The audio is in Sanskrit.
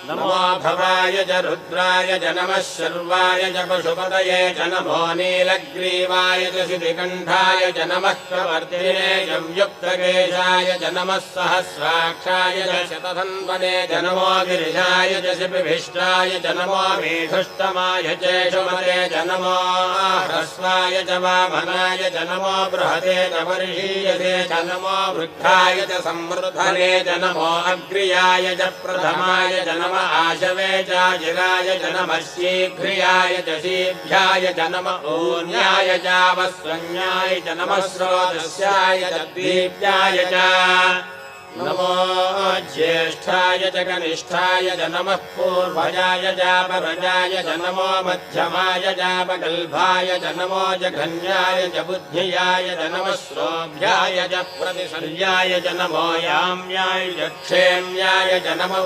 नमो भवाय च रुद्राय च नमः शर्वाय च पशुपतये च नमो नीलग्रीवाय च शितिकण्ठाय च नमः प्रवर्तिने च युक्तकेशाय च नमः सहस्राक्षाय च शतधन्वने च नमो गिरिशाय च शिपिभिष्टाय च नमो मेधुष्टमाय च शुमते च नमो ह्रस्वाय च वामनाय च नमो बृहते च वर्षीयसे च नमो वृद्धाय च संवृद्धने च नमो अग्र्याय च प्रथमाय च नमः आशवे च जिराय च नमः शीघ्रियाय च शीभ्याय च नमः ऊन्याय च वस्वन्याय च नमः स्रोतस्याय च दीप्याय च नमो ज्येष्ठाय च कनिष्ठाय च नमः पूर्वजाय च परजाय च नमो मध्यमाय च पगल्भाय च नमो जघन्याय च बुद्धियाय च नमः श्रोभ्याय च प्रतिशल्याय च नमो याम्याय च क्षेम्याय च नमो